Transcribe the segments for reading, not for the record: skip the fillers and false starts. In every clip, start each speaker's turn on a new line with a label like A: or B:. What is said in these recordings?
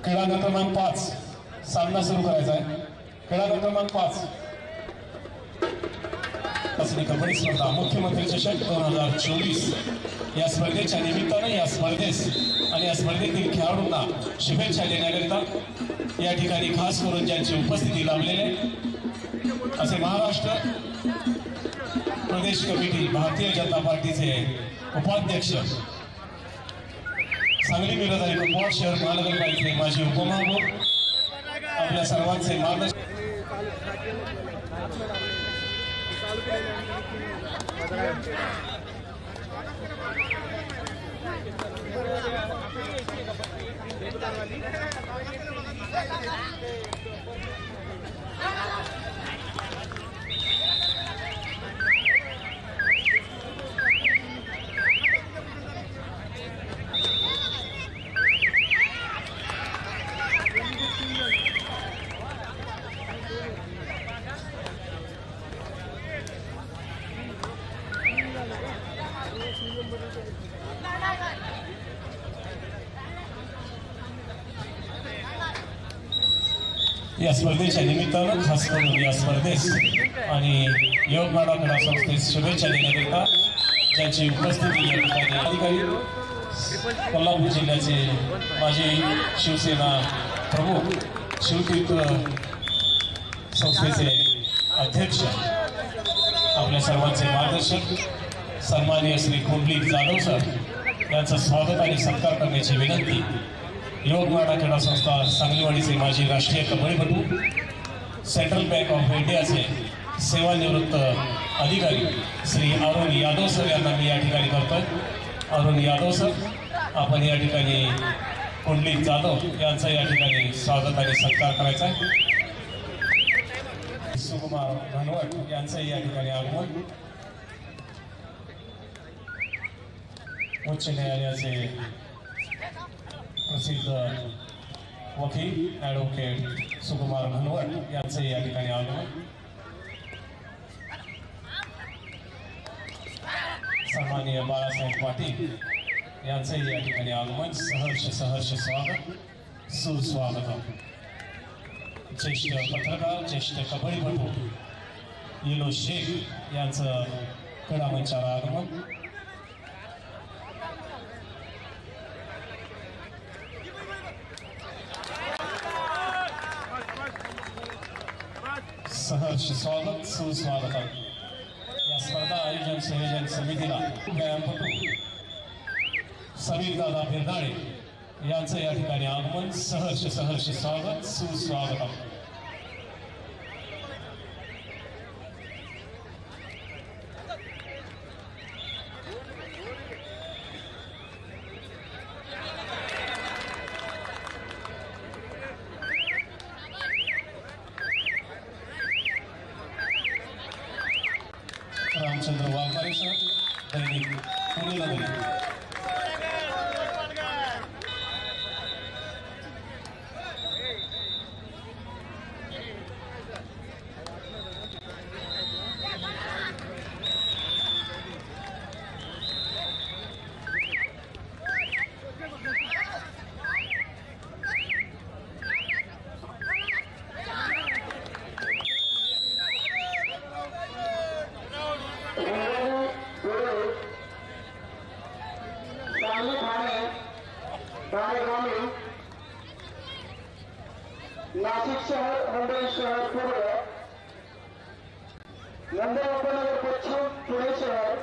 A: खेळाडू क्रमांक 5 सामना सुरू करायचा आहे। खेळाडू क्रमांक 5 असली कबड्डी स्पर्धा मुख्यमंत्री चषक 2024 या स्पर्धेच्या निमित्तानं या स्पर्धेस आणि या स्पर्धेतील खेळाडूंना शुभेच्छा देण्याकरिता या ठिकाणी खास करून ज्यांची उपस्थिती लाभलेले असे महाराष्ट्र प्रदेश कमिटी भारतीय जनता पार्टीचे उपाध्यक्ष सांगली मिरज आणि कुपवाड शहर महानगरपालिकेचे माजी उपमहापौर आपल्या सर्वांचे मार्गदर्शन या स्पर्धेच्या निमित्तानं खास करून या स्पर्धेस आणि योगनाडा क्रीडा संस्थेस शुभेच्छा देण्याकरिता ज्यांची उपस्थिती या ठिकाणी अधिकारी कोल्हापूर जिल्ह्याचे माजी शिवसेना प्रमुख शिवतीर्थ संस्थेचे अध्यक्ष आपल्या सर्वांचे मार्गदर्शक सन्माननीय श्री कुंडलिक जाधव सर यांचं स्वागत आणि सत्कार करण्याची विनंती। योगनाडा क्रीडा संस्था सांगलीवाडीचे माजी राष्ट्रीय कबड्डीपटू सेंट्रल बँक ऑफ इंडियाचे सेवानिवृत्त अधिकारी श्री अरुण यादव सर यांना मी या ठिकाणी करतोय। अरुण यादव सर आपण या ठिकाणी कुंडलिक जाधव यांचं या ठिकाणी स्वागत आणि सत्कार करायचा आहे। सुकुमार घनवट यांचं या ठिकाणी आगमन उच्च न्यायालयाचे प्रसिद्ध वकील ॲडव्होकेट सुकुमार घनवट यांचे या ठिकाणी आगमन। सन्माननीय बाळासाहेब पाटील यांचे या ठिकाणी आगमन सहर्ष स्वागत सुस्वागत। ज्येष्ठ पत्रकार ज्येष्ठ कबड्डीपटू येलो शेख यांचं क्रीडा मंचावर आगमन। सहर्ष स्वागत सुस्वागत। या स्पर्धा आयोजन संयोजन समितीला व्यायामपटू समीर दादा बिरनाळे यांचं या ठिकाणी आगमन सहर्ष स्वागत सुस्वागत। रामचंद्र वाघमारे सर दैनिक पुणे नगरी।
B: नाशिक शहर मुंबई शहर पूर्व नंदुरबार उपनगर पश्चिम पुणे शहर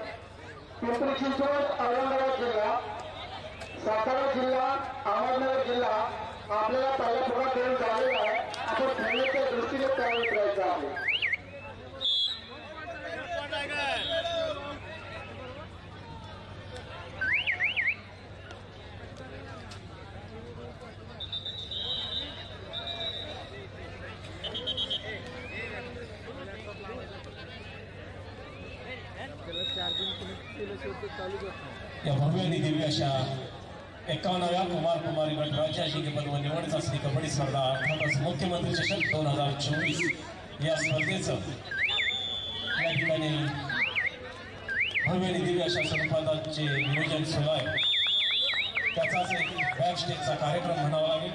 B: पिंपरी चिंचवड औरंगाबाद जिल्हा सातारा जिल्हा अहमदनगर जिल्हा आपल्याला पहिला पुढा देऊन झालेला आहे। आपण खेळण्याच्या दृष्टीने तयारी करायचं आहे।
A: या भव्य आणि दिव्य अशा 51व्या कुमार कुमारी गट राज्य अजिंक्यपद व निवड चाचणी कबड्डी स्पर्धा अर्थातच मुख्यमंत्री चषक 2024 या स्पर्धेचं या ठिकाणी भव्य आणि दिव्य अशा स्वरूपाचे नियोजन सुरू आहे। त्याचाच एक बॅक स्टेजचा कार्यक्रम म्हणावा लागेल।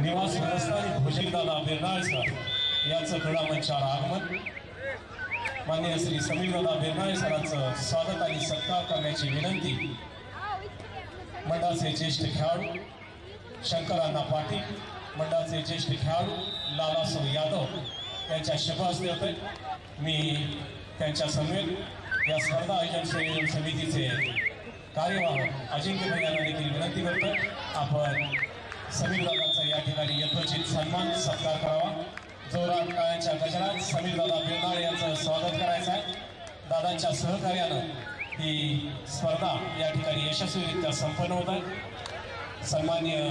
A: निवास व्यवस्था आणि भोजनदादा बेर्नाळकर यांचं क्रीडा मंचावर आगमन. माननीय श्री समीरदादा बेर्नाळे सरांचं स्वागत आणि सत्कार करण्याची विनंती. मंडळाचे ज्येष्ठ खेळाडू शंकरांना पाटील, मंडळाचे ज्येष्ठ खेळाडू लालासो यादव यांच्या शुभ हस्ते होते. मी त्यांच्या समवेत या स्पर्धा आयोजन समितीचे कार्यवाह अजिंक्य यांना देखील विनंती करतो, आपण समीरदादांचा या ठिकाणी यथोचित सन्मान सत्कार करावा. जोरात टाळ्यांच्या गजरात समीरदादा बेर्नाळे यांचं स्वागत करायचं आहे. दादांच्या सहकार्यानं ही स्पर्धा या ठिकाणी यशस्वीरित्या संपन्न होत आहे. सन्माननीय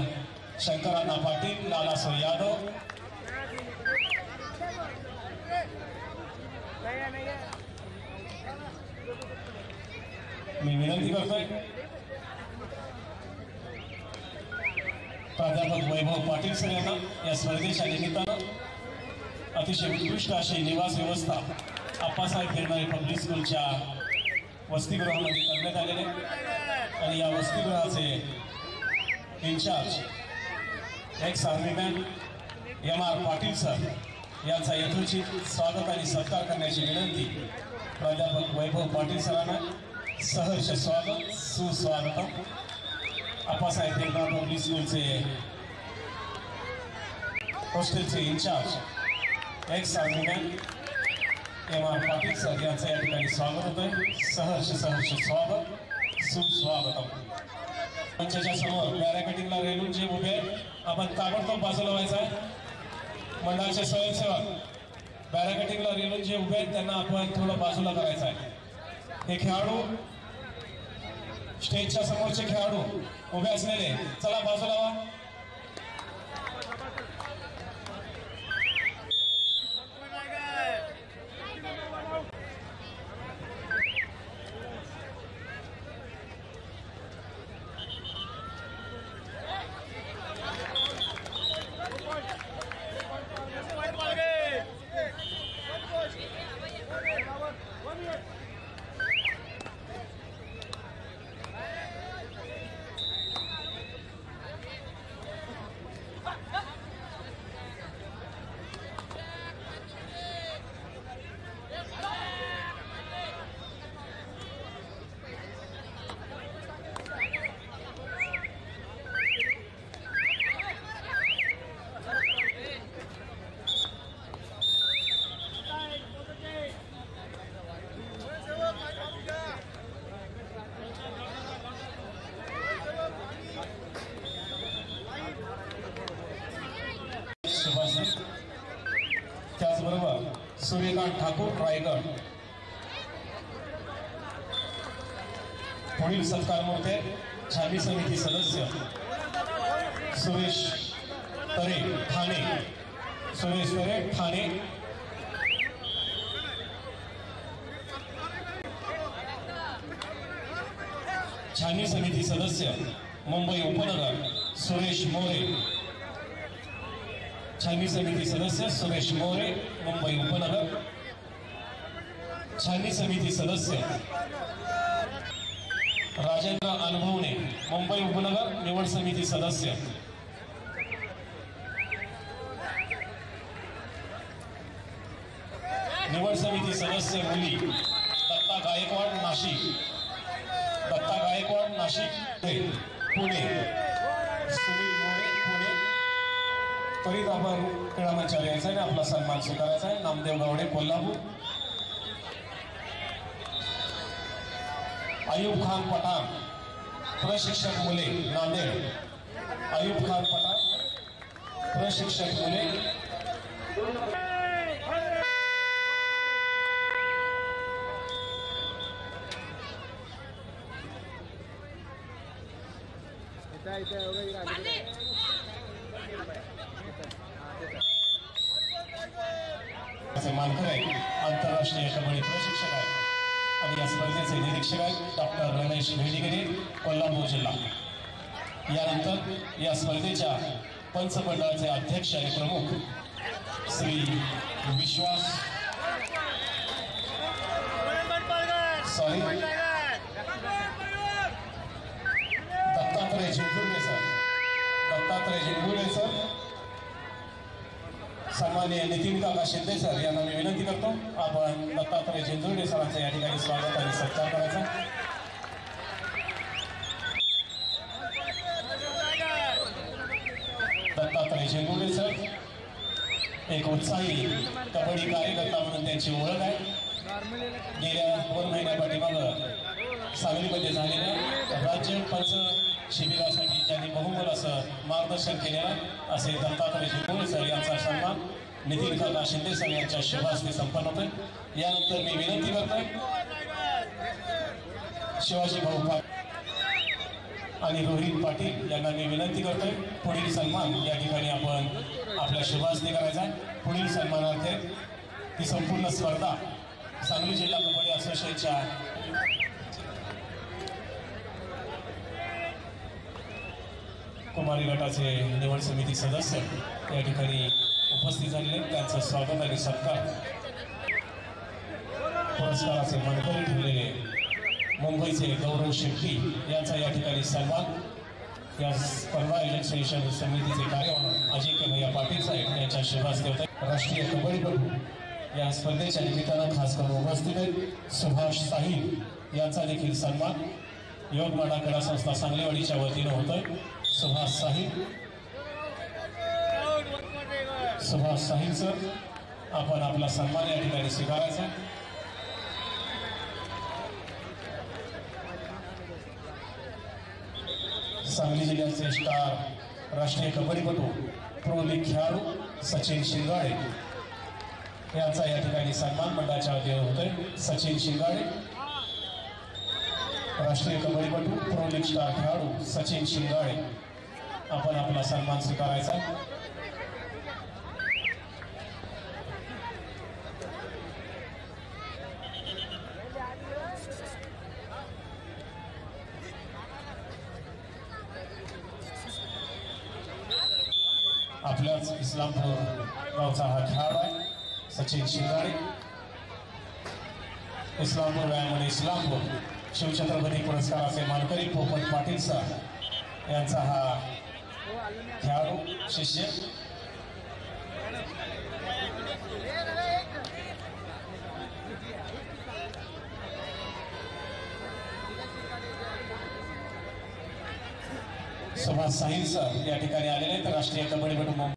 A: शंकरांना पाटील, लालासो यादव मी विनंती करतोय. प्राध्यापक वैभव पाटील सर यांना या स्पर्धेच्या निमित्तानं अतिशय उत्कृष्ट अशी निवास व्यवस्था आप्पासाहेब बेर्नाळे पब्लिक स्कूलच्या वसतिगृहामध्ये करण्यात आलेले आणि या वसतिगृहाचे incharge ex armyman MR Patil sir यांचा यथोचित स्वागत आणि सत्कार करण्याची विनंती. प्राध्यापक वैभव पाटील सरांना सहर्ष स्वागत, सुस्वागतम. आप्पासाहेब बेर्नाळे पब्लिक स्कूलचे हॉस्टेलचे incharge ex armyman MR Patil sir यांचं या ठिकाणी स्वागत होत आहे. सहर्ष स्वागत, सुस्वागतम. मंचाच्या समोर पॅराकॅटिंगला रेलून जे उभे आपण ताबडतोब बाजूला व्हायचं आहे. मंडळाचे स्वयंसेवक पॅराकॅटिंगला रेलून जे उभे आहेत त्यांना आपण थोडं बाजूला करायचं आहे. हे खेळाडू स्टेजच्या समोरचे खेळाडू उभे असलेले चला बाजूला व्हा. त्याचबरोबर सूर्यकांत ठाकूर रायगड. पुढील सत्कार मूर्ती छाननी समिती सदस्य सुरेश तरे ठाणे. छाननी समिती सदस्य मुंबई उपनगर सुरेश मोरे. छाननी समिती सदस्य सुरेश मोरे मुंबई उपनगर. छाननी समिती सदस्य राजेंद्र अनुभवणे मुंबई उपनगर निवड समिती सदस्य. निवड समिती सदस्य मुली दत्ता गायकवाड नाशिक पुणे. सुनील मोरे पुणे. त्वरित आपण क्रीडा मंचावर यायचं आहे, आपला सन्मान स्वीकारायचा आहे. नामदेव गावडे कोल्हापूर. अयूब खान पठाण प्रशिक्षक मुले नांदेड. अयूब खान पठाण प्रशिक्षक मुले. मानकर आहे, आंतरराष्ट्रीय कबड्डी प्रशिक्षक आहे आणि या स्पर्धेचे निरीक्षक आहेत डॉक्टर रमेश भेडिगिरे कोल्हापूर जिल्हा. यानंतर या स्पर्धेच्या पंचमंडळाचे अध्यक्ष आणि प्रमुख श्री विश्वास दत्तात्रय जिंगुर्डे सर सन्माननीय नितीन काका शिंदे सर यांना मी विनंती करतो आपण दत्तात्रय जिंजुर्डे सरांचं या ठिकाणी स्वागत आणि सत्कार करायचा. दत्तात्रय जिंजुर्डे सर एक उत्साही कबड्डी कार्यकर्ता म्हणून त्यांची ओळख आहे. गेल्या 2 महिन्यापाठीमागं सांगलीमध्ये झालेल्या राज्य पंच शिबिरासाठी त्यांनी बहुमोल असं मार्गदर्शन केलेलं असे दत्तात्रय जिंजुर्डे सर यांचा सन्मान नितीन काका शिंदे सर यांच्या शुभ हस्ते संपन्न होतोय. यानंतर मी विनंती करतोय शिवाजी भाऊ पाटील आणि रोहित पाटील यांना मी विनंती करतोय पुढील सन्मान या ठिकाणी आपण आपल्या शुभ हस्ते करायचा. पुढील सन्मानार्थ ही संपूर्ण स्पर्धा सांगली जिल्हा कबड्डी असोसिएशनच्या कुमारी गटाचे निवड समिती सदस्य या ठिकाणी उपस्थित झालेले त्यांचं स्वागत आणि सत्कार. पुरस्काराचे मानकरी ठरलेले मुंबईचे गौरव शेट्टी यांचा या ठिकाणी सन्मान. या स्पर्धा आयोजन समितीचे कार्यवाह अजिंक्य भैया पाटील साहेब यांच्या शुभ हस्ते होते. राष्ट्रीय कबड्डीपटू या स्पर्धेच्या निमित्तानं खास करून उपस्थित आहेत सुभाष साहिल यांचा देखील सन्मान योगमाडा क्रीडा संस्था सांगलीवाडीच्या वतीनं होतोय. सुभाष साहिल सर आपण आपला सन्मान या ठिकाणी स्वीकारायचा. सांगली जिल्ह्याचे स्टार राष्ट्रीय कबड्डीपटू प्रो लीग खेळाडू सचिन शिंगाळे यांचा या ठिकाणी सन्मान मंडळाच्या वतीने होतोय. सचिन शिंगाळे राष्ट्रीय कबड्डीपटू प्रो लीग स्टार खेळाडू सचिन शिंगाळे आपण आपला सन्मान स्वीकारायचा. आपल्याच इस्लामपूर गावचा हा खेळाडू आहे सचिन शिंगाळे. इस्लामपूर व्यायाम आणि इस्लामपूर शिवछत्रपती पुरस्काराचे मानकरी पोपट पाटील सर यांचा हा खेळाडू शिष्य. सुभाष साहिल सर या ठिकाणी आलेले आहेत. राष्ट्रीय कबड्डीपटू